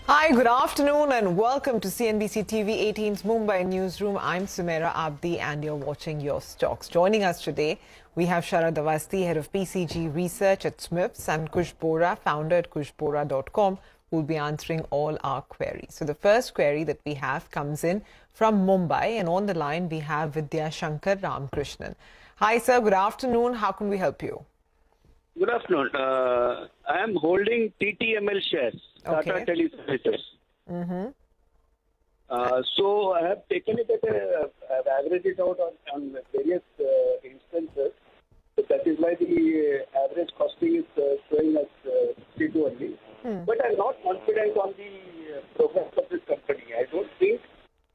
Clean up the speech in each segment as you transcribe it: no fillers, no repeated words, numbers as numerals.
Hi, good afternoon and welcome to CNBC TV18's Mumbai Newsroom. I'm Sumaira Abdi and you're watching Your Stocks. Joining us today, we have Sharad Avasthi, head of PCG Research at SMIFS, and Kush Bohra, founder at kushbohra.com, who will be answering all our queries. So the first query that we have comes in from Mumbai, and on the line we have Vidya Shankar Ramkrishnan. Hi sir, good afternoon. How can we help you? Good afternoon. I am holding TTML shares, Tata Teleservices. So I have taken it I've averaged it out on various instances. So that is why the average costing is showing as 62 only. But I'm not confident on the progress of this company. I don't think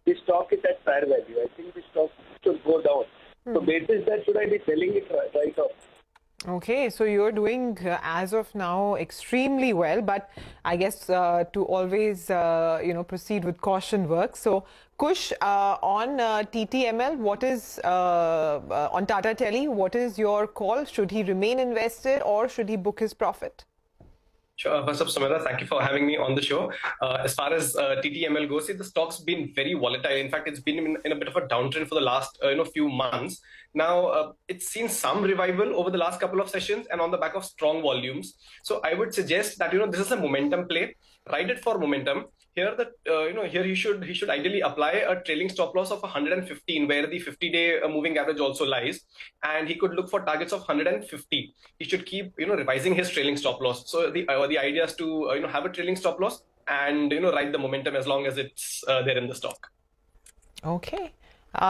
the stock is at fair value. I think the stock should go down. So basis that, should I be selling it right off? Okay, so you're doing as of now extremely well, but I guess to always proceed with caution works. So Kush, on TTML, what is on Tata Tele, what is your call? Should he remain invested or should he book his profit? Sure. First up, Sumedha, thank you for having me on the show. As far as TTML goes, the stock's been very volatile. In fact, it's been in a bit of a downtrend for the last few months. Now, it's seen some revival over the last couple of sessions and on the back of strong volumes. So I would suggest that this is a momentum play. Ride it for momentum. Here, here he should ideally apply a trailing stop loss of 115, where the 50-day moving average also lies, and he could look for targets of 150. He should keep revising his trailing stop loss. So the idea is to have a trailing stop loss and ride the momentum as long as it's there in the stock. Okay,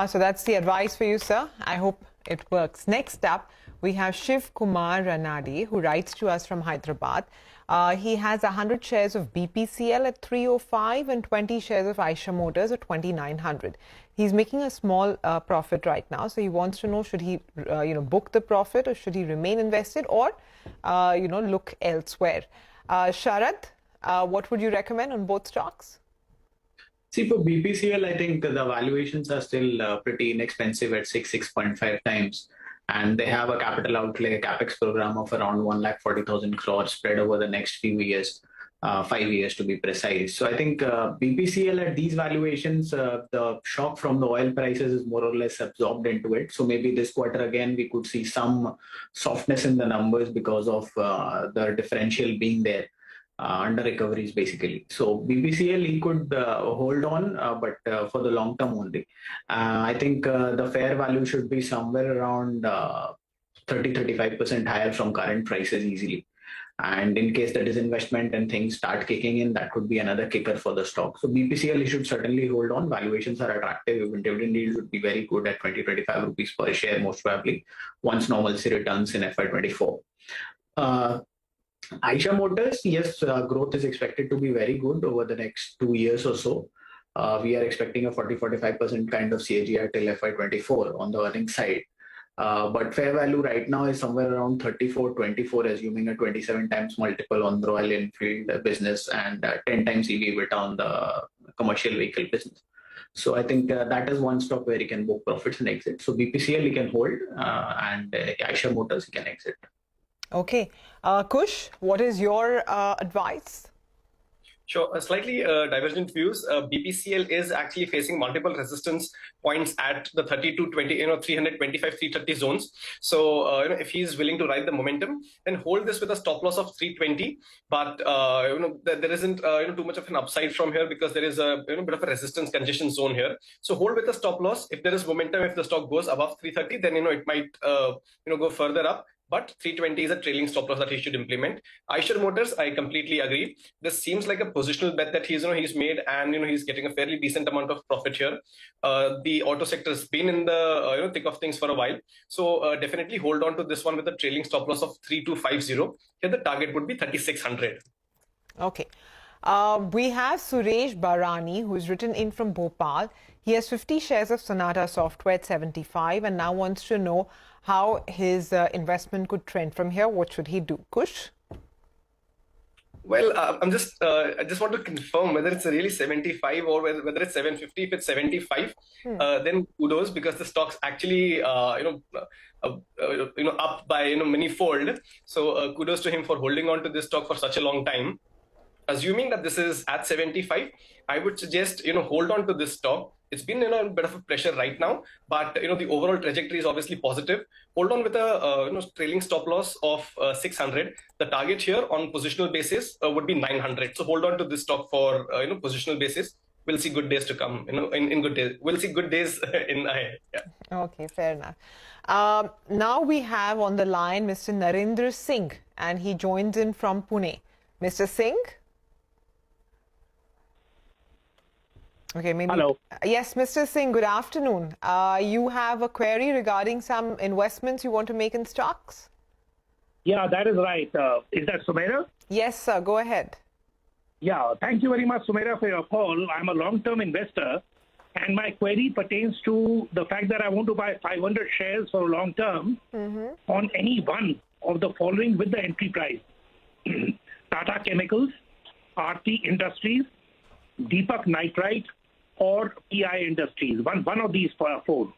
so that's the advice for you, sir. I hope it works. Next up, we have Shiv Kumar Ranadi, who writes to us from Hyderabad. He has 100 shares of BPCL at 305 and 20 shares of Eicher Motors at 2900. He's making a small profit right now, so he wants to know, should he book the profit or should he remain invested or look elsewhere. Sharad, what would you recommend on both stocks? See, for BPCL, I think the valuations are still pretty inexpensive at 6.5 times. And they have a capital outlay capex program of around 1,40,000 crores spread over the next few years, 5 years to be precise. So I think BPCL at these valuations, the shock from the oil prices is more or less absorbed into it. So maybe this quarter again, we could see some softness in the numbers because of the differential being there. Under recoveries basically. So BPCL he could hold on, but for the long term only. I think the fair value should be somewhere around 30-35% higher from current prices easily. And in case the disinvestment and things start kicking in, that could be another kicker for the stock. So BPCL he should certainly hold on. Valuations are attractive. Even dividend yield would be very good at 20-25 rupees per share most probably once normalcy returns in FY24. Eicher Motors, yes, growth is expected to be very good over the next 2 years or so. We are expecting a 40-45% kind of CAGR till FY24 on the earnings side. But fair value right now is somewhere around 34-24, assuming a 27 times multiple on the Royal Enfield business and 10 times EV/EBITDA on the commercial vehicle business. So I think that is one stock where he can book profits and exit. So BPCL he can hold and Eicher Motors he can exit. Okay. Kush, what is your advice? Sure. Slightly divergent views. BPCL is actually facing multiple resistance points at the 30-20, 325, 330 zones. So, if he's willing to ride the momentum, then hold this with a stop loss of 320. But, there isn't, too much of an upside from here because there is a bit of a resistance congestion zone here. So hold with a stop loss. If there is momentum, if the stock goes above 330, then, it might, go further up. But 320 is a trailing stop loss that he should implement. Eicher Motors, I completely agree. This seems like a positional bet that he's made, and he's getting a fairly decent amount of profit here. The auto sector has been in the thick of things for a while, so definitely hold on to this one with a trailing stop loss of 3250. Here the target would be 3600. Okay. We have Suresh Barani, who's written in from Bhopal. He has 50 shares of Sonata Software at 75 and now wants to know how his investment could trend from here. What should he do? Kush? Well, I just want to confirm whether it's really 75 or whether it's 750. If it's 75, then kudos, because the stock's actually, up by, many fold. So kudos to him for holding on to this stock for such a long time. assuming that this is at 75, I would suggest, hold on to this stock. It's been in a bit of a pressure right now, but the overall trajectory is obviously positive. Hold on with a trailing stop loss of 600. The target here on positional basis would be 900. So hold on to this stock for positional basis. We'll see good days to come. In good days, we'll see good days in ahead. Yeah. Okay, fair enough. Now we have on the line Mr. Narendra Singh, and he joins in from Pune. Mr. Singh. Okay, maybe. Hello. Yes, Mr. Singh, good afternoon. You have a query regarding some investments you want to make in stocks? Yeah, that is right. Is that Sumaira? Yes, sir. Go ahead. Yeah, thank you very much, Sumaira, for your call. I'm a long-term investor, and my query pertains to the fact that I want to buy 500 shares for long-term on any one of the following with the entry price. Tata Chemicals, Aarti Industries, Deepak Nitrite, or PI Industries. One of these four.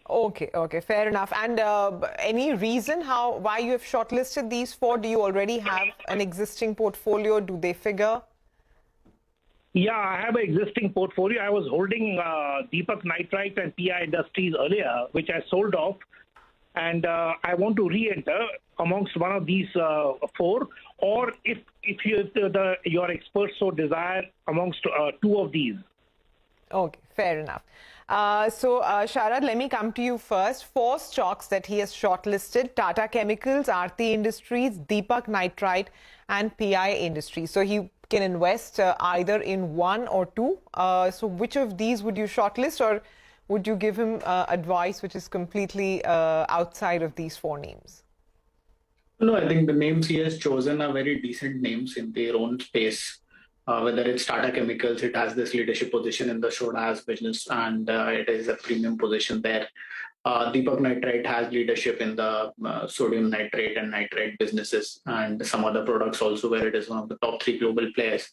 Okay, fair enough. And any reason why you have shortlisted these four? Do you already have an existing portfolio? Do they figure? Yeah, I have an existing portfolio. I was holding Deepak Nitrite and PI Industries earlier, which I sold off. And I want to re-enter amongst one of these four, or if your experts so desire, amongst two of these. Okay, fair enough. So, Sharad, let me come to you first. Four stocks that he has shortlisted: Tata Chemicals, Aarti Industries, Deepak Nitrite, and PI Industries. So he can invest either in one or two. So which of these would you shortlist, or would you give him advice which is completely outside of these four names? No, I think the names he has chosen are very decent names in their own space. Whether it's Tata Chemicals, it has this leadership position in the soda ash business, and it is a premium position there. Deepak Nitrite has leadership in the sodium nitrate and nitrite businesses, and some other products also, where it is one of the top three global players.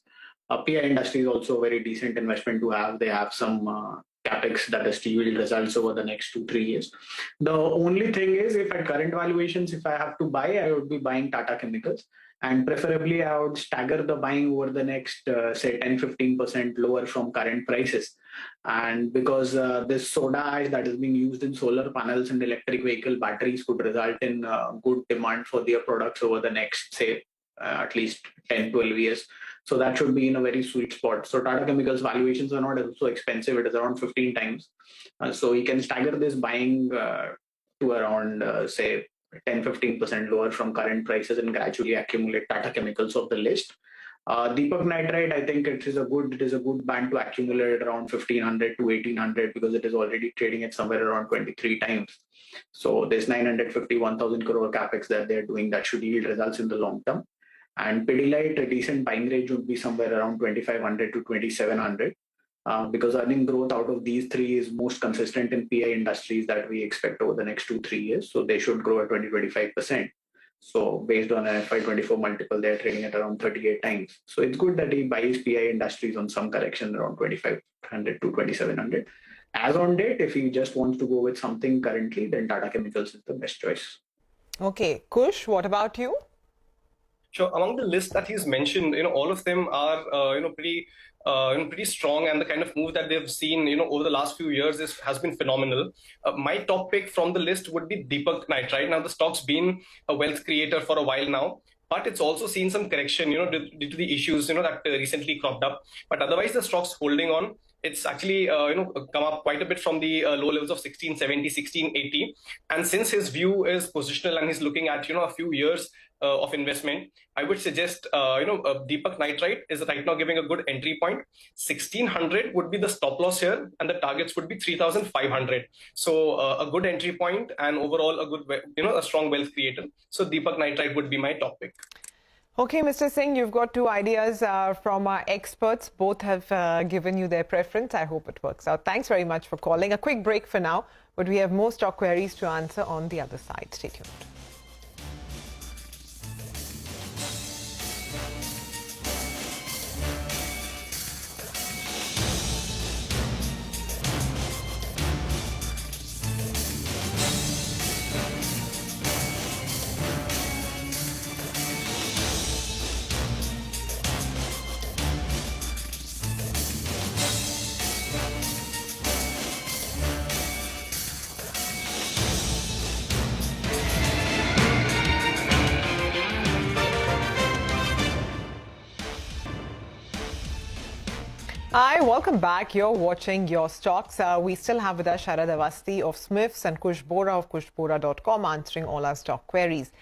PI Industry is also a very decent investment to have. They have some capex that is to yield results over the next 2-3 years. The only thing is, if at current valuations, if I have to buy, I would be buying Tata Chemicals, and preferably I would stagger the buying over the next say 10-15% lower from current prices. And because this soda ash that is being used in solar panels and electric vehicle batteries could result in good demand for their products over the next, say, at least 10-12 years. So that should be in a very sweet spot. So Tata Chemicals valuations are not so expensive. It is around 15 times. So you can stagger this buying to around, say, 10-15% lower from current prices and gradually accumulate Tata Chemicals off the list. Deepak Nitrite, I think it is a good band to accumulate around 1500 to 1800, because it is already trading at somewhere around 23 times. So there's 950-1000 crore capex that they're doing that should yield results in the long term. And Pidilite, a decent buying range would be somewhere around 2500 to 2700. Because earning growth out of these three is most consistent in PI Industries that we expect over the next 2-3 years. So they should grow at 20-25%. So based on an FY24 multiple, they're trading at around 38 times. So it's good that he buys PI Industries on some correction around 2500 to 2700. As on date, if he just wants to go with something currently, then Tata Chemicals is the best choice. Okay, Kush, what about you? Sure. Among the list that he's mentioned, all of them are, pretty strong, and the kind of move that they've seen, over the last few years has been phenomenal. My top pick from the list would be Deepak Nitrite. Now, the stock's been a wealth creator for a while now, but it's also seen some correction, due to the issues, that recently cropped up. But otherwise, the stock's holding on. It's actually, come up quite a bit from the low levels of 1670, 1680. And since his view is positional and he's looking at, a few years of investment, I would suggest, Deepak Nitrite is right now giving a good entry point. 1600 would be the stop loss here, and the targets would be 3500. So a good entry point, and overall a good, a strong wealth creator. So Deepak Nitrite would be my top pick. Okay, Mr. Singh, you've got two ideas from our experts. Both have given you their preference. I hope it works out. Thanks very much for calling. A quick break for now, but we have more stock queries to answer on the other side. Stay tuned. Hi, welcome back. You're watching Your Stocks. We still have with us Sharad Avasthi of SMIFS and Kush Bohra of kushbohra.com answering all our stock queries.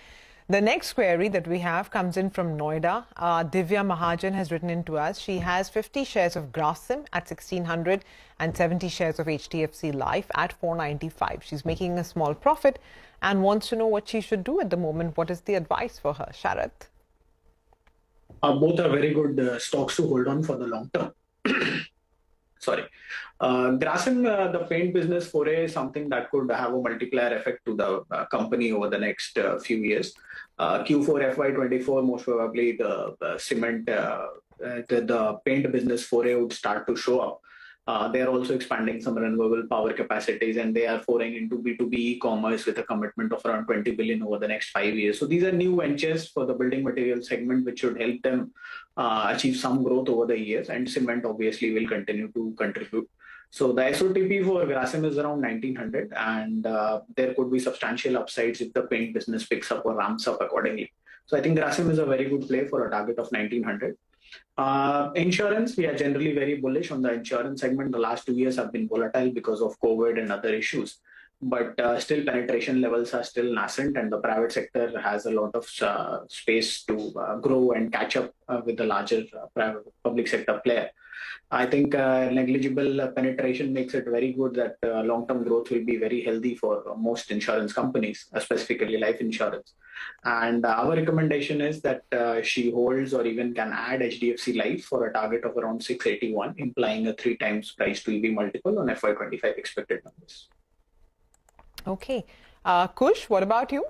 The next query that we have comes in from Noida. Divya Mahajan has written in to us. She has 50 shares of Grasim at 1600 and 70 shares of HDFC Life at 495. She's making a small profit and wants to know what she should do at the moment. What is the advice for her, Sharad? Both are very good stocks to hold on for the long term. Sorry. Grasim, the paint business foray is something that could have a multiplier effect to the company over the next few years. Q4 FY24, most probably the cement, the paint business foray would start to show up. They are also expanding some renewable power capacities, and they are foraying into B2B e-commerce with a commitment of around 20 billion over the next 5 years. So these are new ventures for the building material segment, which should help them achieve some growth over the years. And cement obviously will continue to contribute. So the SOTP for Grasim is around 1900, and there could be substantial upsides if the paint business picks up or ramps up accordingly. So I think Grasim is a very good play for a target of 1900. Insurance, we are generally very bullish on the insurance segment. The last 2 years have been volatile because of COVID and other issues. But still penetration levels are still nascent, and the private sector has a lot of space to grow and catch up with the larger private public sector player. I think negligible penetration makes it very good that long-term growth will be very healthy for most insurance companies, specifically life insurance. And our recommendation is that she holds or even can add HDFC Life for a target of around 681, implying a 3 times price to EV multiple on FY25 expected numbers. Okay. Kush, what about you?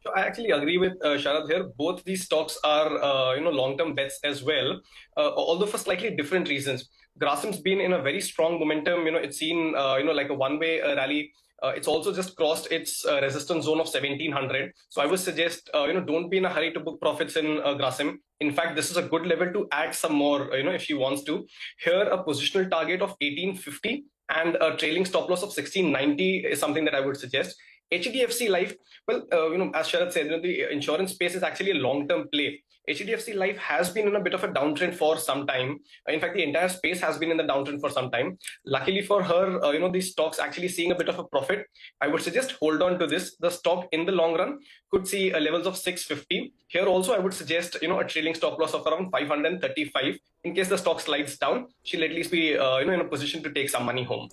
So I actually agree with Sharad here. Both these stocks are, long-term bets as well, although for slightly different reasons. Grasim's been in a very strong momentum. It's seen, like a one-way rally. It's also just crossed its resistance zone of 1700. So I would suggest, don't be in a hurry to book profits in Grasim. In fact, this is a good level to add some more, if she wants to. Here, a positional target of 1850 and a trailing stop loss of 1690 is something that I would suggest. HDFC Life, well, as Sharad said, the insurance space is actually a long-term play. HDFC Life has been in a bit of a downtrend for some time. In fact, the entire space has been in the downtrend for some time. Luckily for her, these stocks actually seeing a bit of a profit. I would suggest hold on to this. The stock in the long run could see levels of 650. Here also, I would suggest, a trailing stop loss of around 535. In case the stock slides down, she'll at least be, in a position to take some money home.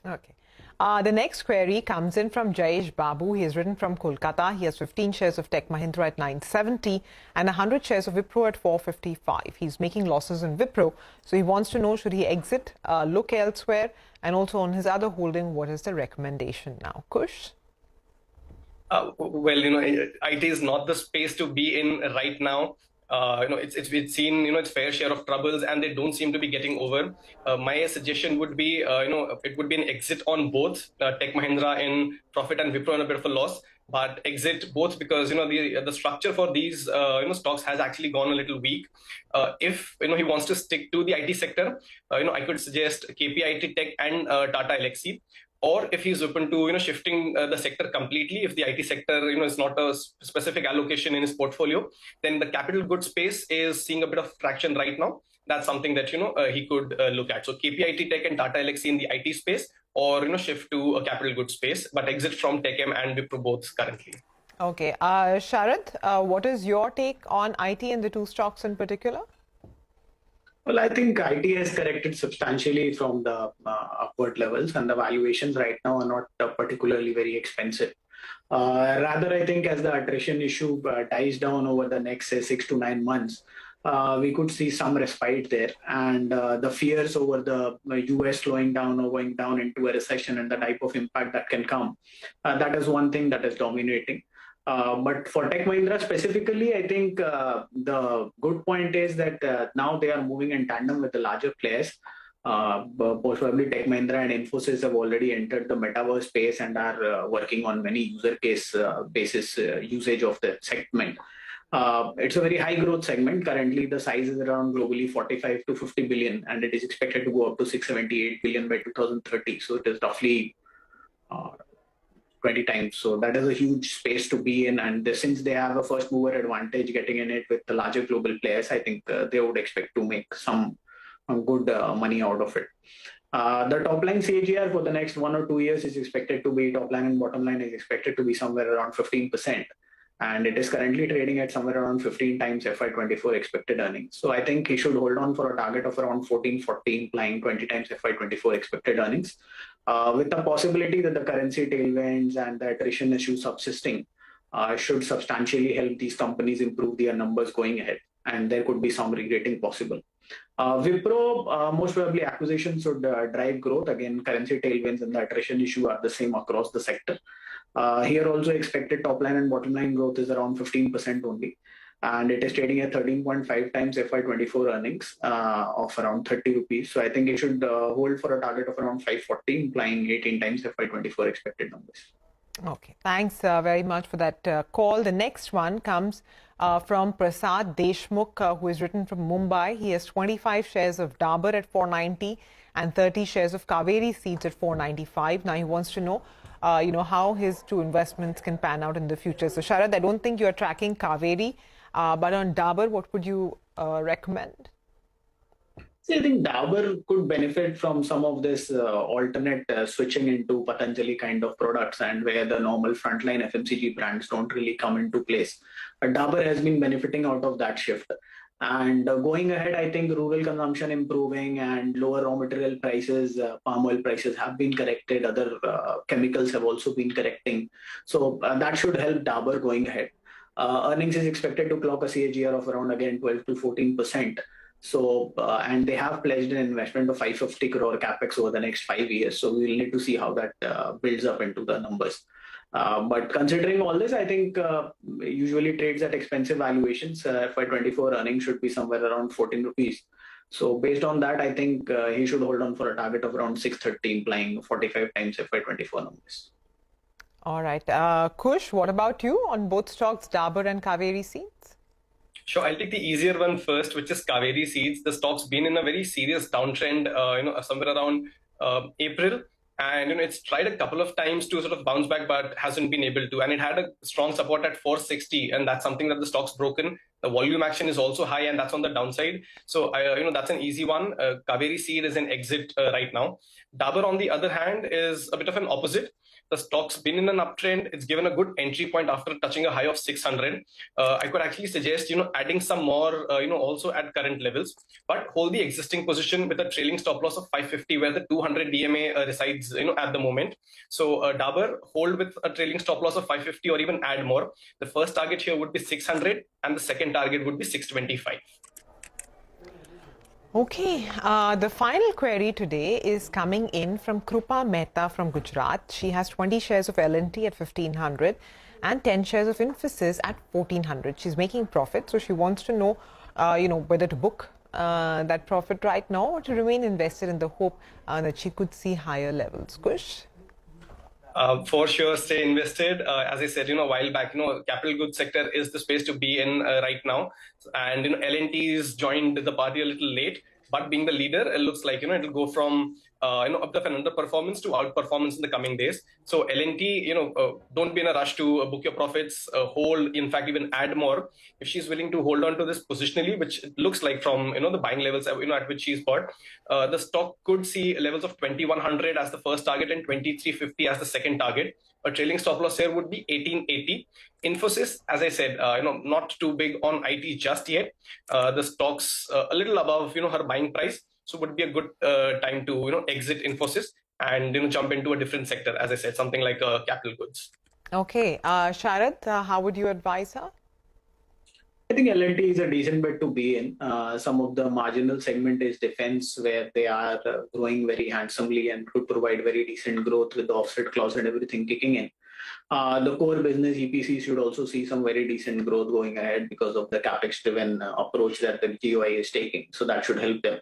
Okay. The next query comes in from Jayesh Babu. He has written from Kolkata. He has 15 shares of Tech Mahindra at 970 and 100 shares of Wipro at 455. He's making losses in Wipro. So he wants to know, should he exit, look elsewhere? And also on his other holding, what is the recommendation now? Kush? Well, IT is not the space to be in right now. It's seen, its fair share of troubles, and they don't seem to be getting over. My suggestion would be, it would be an exit on both Tech Mahindra in profit and Wipro in a bit of a loss, but exit both because, the structure for these, stocks has actually gone a little weak. If, he wants to stick to the IT sector, I could suggest KPIT Tech and Tata Elxsi. Or if he's open to shifting the sector completely, if the IT sector is not a specific allocation in his portfolio, then the capital goods space is seeing a bit of traction right now. That's something that he could look at. So KPIT Tech and Tata Elxsi in the IT space, or shift to a capital goods space, but exit from TechM and Wipro both currently. Okay, Sharad, what is your take on IT and the two stocks in particular? Well, I think IT has corrected substantially from the upward levels, and the valuations right now are not particularly very expensive. Rather, I think as the attrition issue dies down over the next, say, 6 to 9 months, we could see some respite there. And the fears over the US slowing down or going down into a recession and the type of impact that can come, that is one thing that is dominating. But for Tech Mahindra specifically, I think the good point is that now they are moving in tandem with the larger players. Probably Tech Mahindra and Infosys have already entered the metaverse space and are working on many user case basis usage of the segment. It's a very high growth segment. Currently, the size is around globally 45 to 50 billion, and it is expected to go up to 678 billion by 2030. So it is roughly 20 times. So that is a huge space to be in. And since they have a first mover advantage getting in it with the larger global players, I think they would expect to make some good money out of it. The top line CAGR for the next 1 or 2 years is expected to be, top line and bottom line is expected to be somewhere around 15%. And it is currently trading at somewhere around 15 times FY24 expected earnings. So I think he should hold on for a target of around 1440, implying 20 times FY24 expected earnings, with the possibility that the currency tailwinds and the attrition issue subsisting should substantially help these companies improve their numbers going ahead. And there could be some re-rating possible. Wipro, most probably acquisition should drive growth. Again, currency tailwinds and the attrition issue are the same across the sector. Here also expected top line and bottom line growth is around 15% only. And it is trading at 13.5 times FY24 earnings of around 30 rupees. So I think it should hold for a target of around 540, implying 18 times FY24 expected numbers. Okay, thanks very much for that call. The next one comes from Prasad Deshmukh, who is written from Mumbai. He has 25 shares of Dabur at 490 and 30 shares of Kaveri Seeds at 495. Now he wants to know, how his two investments can pan out in the future. So Sharad, I don't think you're tracking Kaveri, but on Dabur, what would you recommend? See, I think Dabur could benefit from some of this alternate switching into Patanjali kind of products, and where the normal frontline FMCG brands don't really come into place. But Dabur has been benefiting out of that shift. And going ahead, I think rural consumption improving and lower raw material prices, palm oil prices have been corrected. Other chemicals have also been correcting. So that should help Dabur going ahead. Earnings is expected to clock a CAGR of around, again, 12 to 14%. So, and they have pledged an investment of 550 crore capex over the next 5 years. So we'll need to see how that builds up into the numbers. But considering all this, I think usually trades at expensive valuations. FY24 earnings should be somewhere around 14 rupees. So based on that, I think he should hold on for a target of around 630, implying 45 times FY24 numbers. All right. Kush, what about you on both stocks, Dabur and Kaveri Seeds? Sure, I'll take the easier one first, which is Kaveri Seeds. The stock's been in a very serious downtrend, somewhere around April. And it's tried a couple of times to sort of bounce back, but hasn't been able to. And it had a strong support at 460, and that's something that the stock's broken. The volume action is also high, and that's on the downside. So that's an easy one. Kaveri Seed is an exit right now. Dabur, on the other hand, is a bit of an opposite. The stock's been in an uptrend. It's given a good entry point after touching a high of 600. I could actually suggest, adding some more, also at current levels, but hold the existing position with a trailing stop loss of 550, where the 200 DMA resides, at the moment. So Dabur, hold with a trailing stop loss of 550 or even add more. The first target here would be 600 and the second target would be 625. Okay, the final query today is coming in from Krupa Mehta from Gujarat. She has 20 shares of L&T at 1500 and 10 shares of Infosys at 1400. She's making profit, so she wants to know, whether to book that profit right now or to remain invested in the hope that she could see higher levels. Kush? For sure, stay invested. As I said, a while back, capital goods sector is the space to be in right now. And, L&T's joined the party a little late, but being the leader, it looks like, it'll go from, up of an underperformance to outperformance in the coming days. So L&T, don't be in a rush to book your profits, hold, in fact, even add more. If she's willing to hold on to this positionally, which it looks like from, the buying levels, at which she's bought, the stock could see levels of 2100 as the first target and 2350 as the second target. A trailing stop loss here would be 1880. Infosys, as I said, not too big on IT just yet. The stock's a little above, her buying price. So would be a good time to, exit Infosys and, jump into a different sector. As I said, something like capital goods. Okay. Sharad, how would you advise her? I think L&T is a decent bet to be in. Some of the marginal segment is defense, where they are growing very handsomely and could provide very decent growth with the offset clause and everything kicking in. The core business EPC should also see some very decent growth going ahead because of the capex-driven approach that the GOI is taking. So that should help them.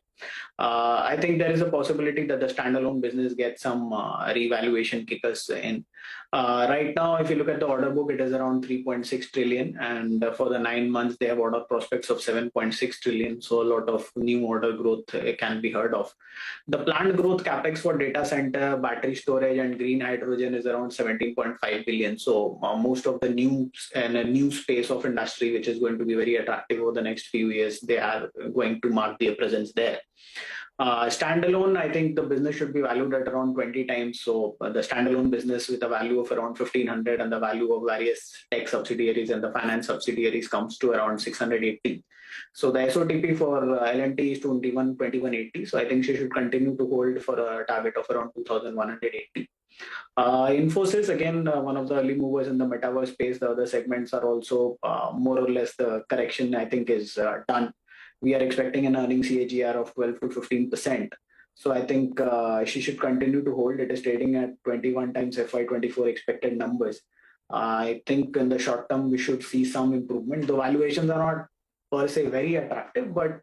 I think there is a possibility that the standalone business gets some revaluation kickers in. Right now, if you look at the order book, it is around 3.6 trillion. And for the 9 months, they have order prospects of 7.6 trillion. So a lot of new order growth can be heard of. The planned growth capex for data center, battery storage, and green hydrogen is around 17.5 billion. So most of the new and a new space of industry, which is going to be very attractive over the next few years, they are going to mark their presence there. Standalone, I think the business should be valued at around 20 times. So the standalone business with a value of around 1,500 and the value of various tech subsidiaries and the finance subsidiaries comes to around 680. So the SOTP for L&T is 2180. So I think she should continue to hold for a target of around 2,180. Infosys, again, one of the early movers in the metaverse space. The other segments are also more or less the correction, I think, is done. We are expecting an earnings CAGR of 12 to 15%. So I think she should continue to hold. It is trading at 21 times FY24 expected numbers. I think in the short term, we should see some improvement. The valuations are not per se very attractive, but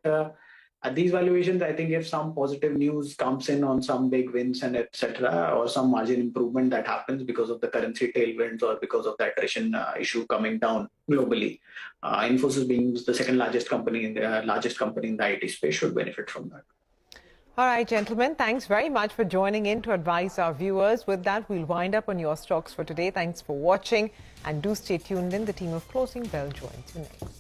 at these valuations, I think if some positive news comes in on some big wins and etc., or some margin improvement that happens because of the currency tailwinds or because of the attrition issue coming down globally, Infosys being the second largest company in the IT space should benefit from that. All right, gentlemen, thanks very much for joining in to advise our viewers. With that, we'll wind up on your stocks for today. Thanks for watching and do stay tuned in. The team of Closing Bell joins you next.